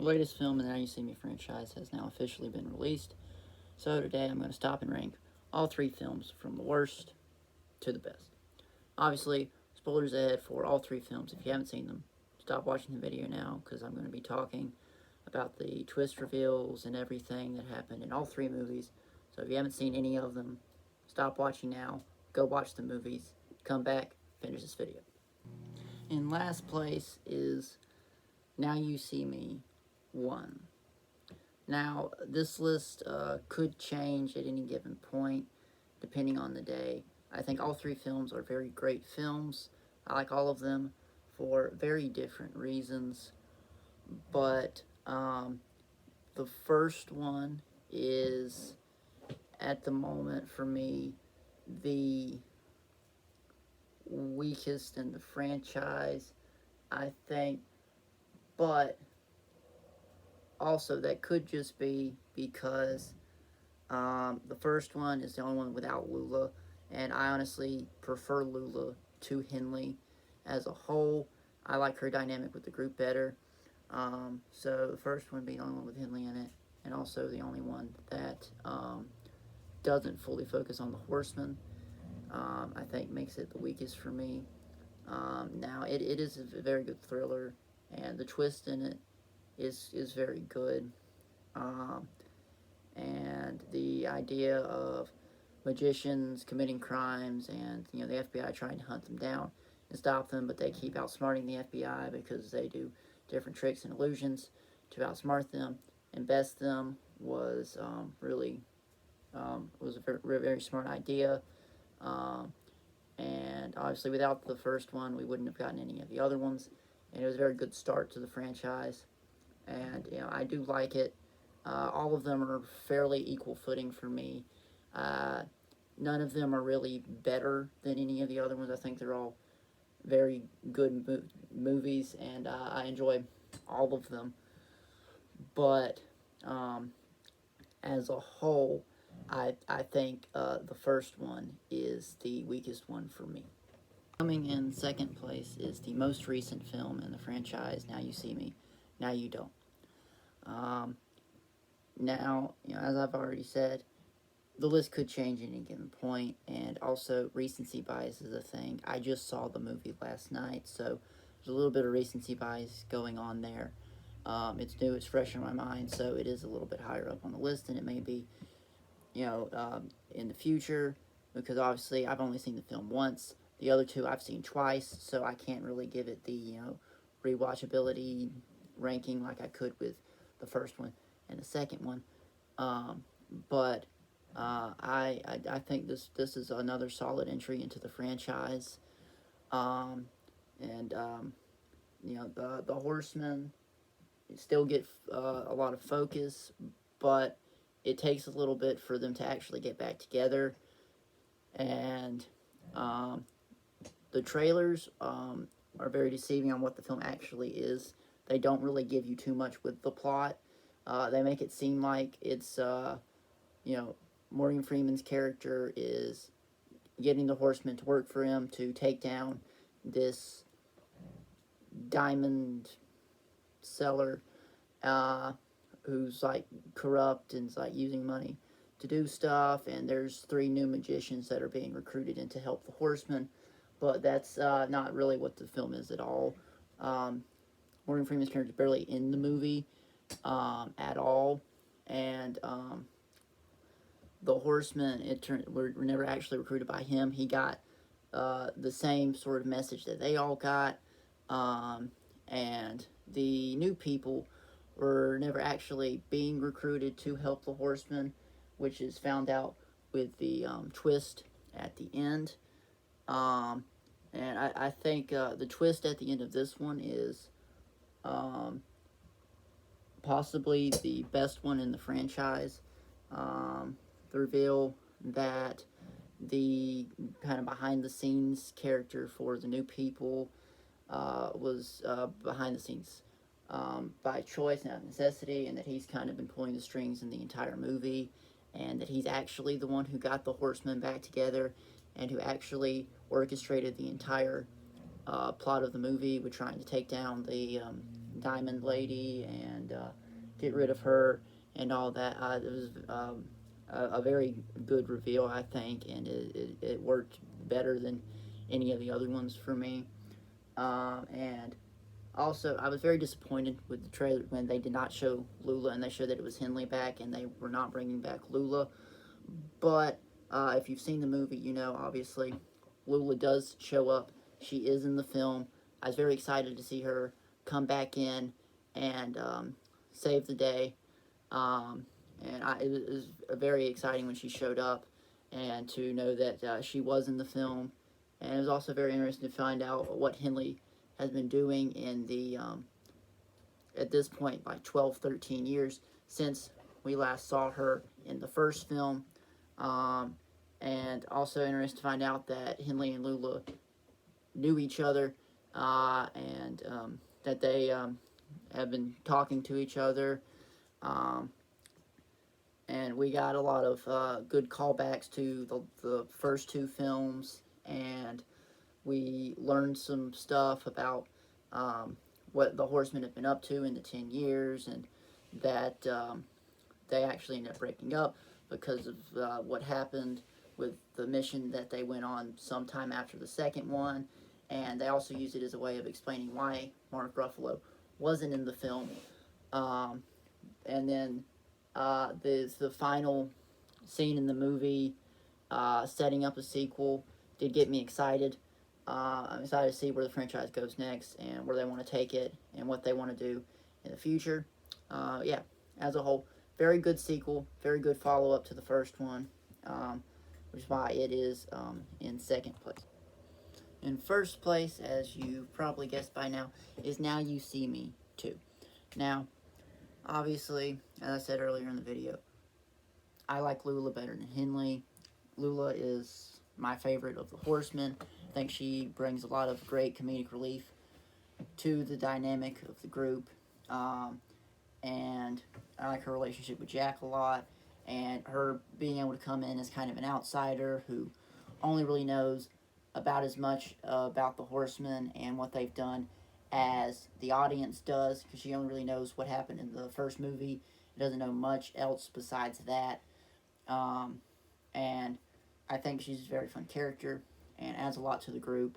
The latest film in the Now You See Me franchise has now officially been released, so today I'm going to stop and rank all three films from the worst to the best. Obviously, spoilers ahead for all three films. If you haven't seen them, stop watching the video now because I'm going to be talking about the twist reveals and everything that happened in all three movies. So if you haven't seen any of them, stop watching now, go watch the movies, come back, finish this video. In last place is Now You See Me 1. Now, this list could change at any given point, depending on the day. I think all three films are very great films. I like all of them for very different reasons. But the first one is, at the moment for me, the weakest in the franchise, I think. But also, that could just be because the first one is the only one without Lula, and I honestly prefer Lula to Henley as a whole. I like her dynamic with the group better. So the first one being the only one with Henley in it, and also the only one that doesn't fully focus on the Horseman, I think makes it the weakest for me. Now, it is a very good thriller, and the twist in it is very good. And the idea of magicians committing crimes and the FBI trying to hunt them down and stop them, but they keep outsmarting the FBI because they do different tricks and illusions to outsmart them and best them was really was a very, very smart idea. And obviously, without the first one, we wouldn't have gotten any of the other ones. And it was a very good start to the franchise. And I do like it. All of them are fairly equal footing for me. None of them are really better than any of the other ones. I think they're all very good movies, and I enjoy all of them. But as a whole, I think the first one is the weakest one for me. Coming in second place is the most recent film in the franchise, Now You See Me, Now You Don't. Now, as I've already said, the list could change at any given point, and also recency bias is a thing. I just saw the movie last night, so there's a little bit of recency bias going on there. It's new, it's fresh in my mind, so it is a little bit higher up on the list than it may be, in the future, because obviously I've only seen the film once. The other two I've seen twice, so I can't really give it the, rewatchability ranking like I could with the first one and the second one. But I think this is another solid entry into the franchise. And the Horsemen still get a lot of focus, but it takes a little bit for them to actually get back together. And the trailers are very deceiving on what the film actually is. They don't really give you too much with the plot. They make it seem like it's, Morgan Freeman's character is getting the Horsemen to work for him to take down this diamond seller who's like corrupt and is like using money to do stuff, and there's three new magicians that are being recruited in to help the Horsemen, but that's not really what the film is at all. Morgan Freeman's character is barely in the movie at all, and the Horsemen, were never actually recruited by him. He got the same sort of message that they all got, and the new people were never actually being recruited to help the Horsemen, which is found out with the twist at the end. And I think the twist at the end of this one is possibly the best one in the franchise. The reveal that the kind of behind-the-scenes character for the new people was behind the scenes by choice, not necessity, and that he's kind of been pulling the strings in the entire movie, and that he's actually the one who got the Horsemen back together and who actually orchestrated the entire plot of the movie with trying to take down the Diamond Lady and get rid of her and all that. It was a very good reveal, I think, and it worked better than any of the other ones for me. And also, I was very disappointed with the trailer when they did not show Lula and they showed that it was Henley back and they were not bringing back Lula. But if you've seen the movie, you know, obviously, Lula does show up. She is in the film. I was very excited to see her come back in and save the day. It was very exciting when she showed up and to know that she was in the film. And it was also very interesting to find out what Henley has been doing in the, at this point, like 12, 13 years since we last saw her in the first film. And also interesting to find out that Henley and Lula knew each other and that they have been talking to each other. And we got a lot of good callbacks to the first two films, and we learned some stuff about what the Horsemen have been up to in the 10 years, and that they actually ended up breaking up because of what happened with the mission that they went on sometime after the second one. And they also used it as a way of explaining why Mark Ruffalo wasn't in the film. And then there's the final scene in the movie setting up a sequel did get me excited. I'm excited to see where the franchise goes next and where they want to take it and what they want to do in the future. Yeah, as a whole, very good sequel, very good follow-up to the first one, which is why it is in second place. In first place, as you probably guessed by now, is Now You See Me 2. Now, obviously, as I said earlier in the video, I like Lula better than Henley. Lula is my favorite of the Horsemen. I think she brings a lot of great comedic relief to the dynamic of the group. And I like her relationship with Jack a lot. And her being able to come in as kind of an outsider who only really knows about as much about the Horsemen and what they've done as the audience does, because she only really knows what happened in the first movie. Doesn't know much else besides that. And I think she's a very fun character and adds a lot to the group.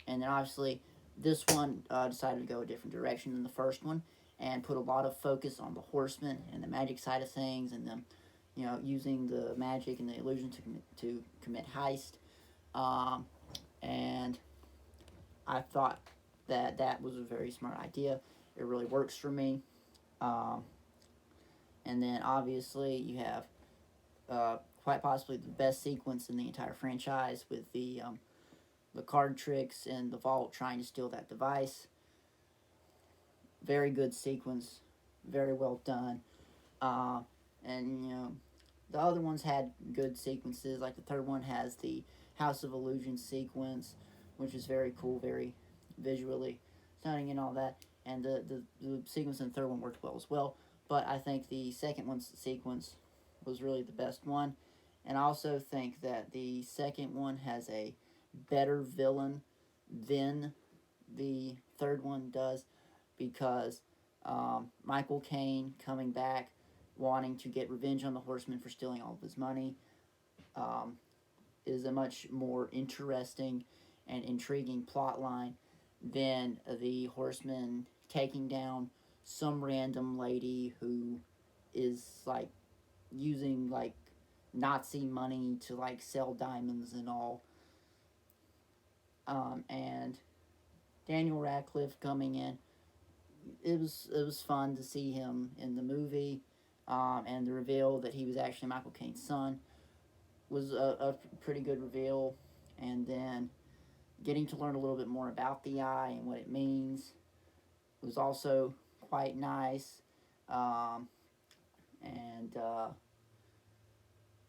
And then obviously, this one decided to go a different direction than the first one and put a lot of focus on the Horsemen and the magic side of things and them, you know, using the magic and the illusion to commit heist. And I thought that that was a very smart idea. It really works for me. And then obviously you have quite possibly the best sequence in the entire franchise with the card tricks and the vault trying to steal that device. Very good sequence, very well done. And you know, the other ones had good sequences. Like the third one has the House of Illusion sequence, which is very cool, very visually stunning and all that. And the sequence in the third one worked well as well. But I think the second one's sequence was really the best one. And I also think that the second one has a better villain than the third one does, because Michael Caine coming back wanting to get revenge on the Horsemen for stealing all of his money is a much more interesting and intriguing plot line than the Horsemen taking down some random lady who is like using like Nazi money to like sell diamonds and all. And Daniel Radcliffe coming in, it was fun to see him in the movie, and the reveal that he was actually Michael Caine's son was a pretty good reveal. And then getting to learn a little bit more about the eye and what it means was also quite nice.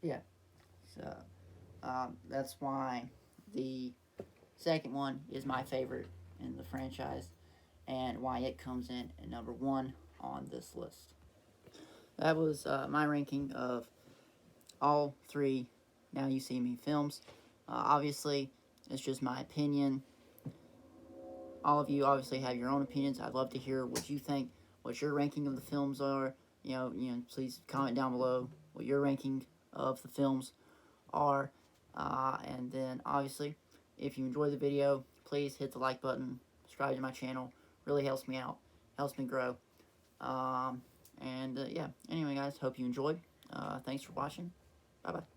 Yeah, so that's why the second one is my favorite in the franchise and why it comes in at number one on this list. That was my ranking of all three Now You See Me films. Obviously, it's just my opinion. all of you obviously have your own opinions. I'd love to hear what you think, what your ranking of the films are. Please comment down below what your ranking of the films are. And then, obviously, if you enjoyed the video, please hit the like button, subscribe to my channel. Really helps me out, helps me grow. Yeah, anyway, guys, hope you enjoyed. Thanks for watching. Bye-bye.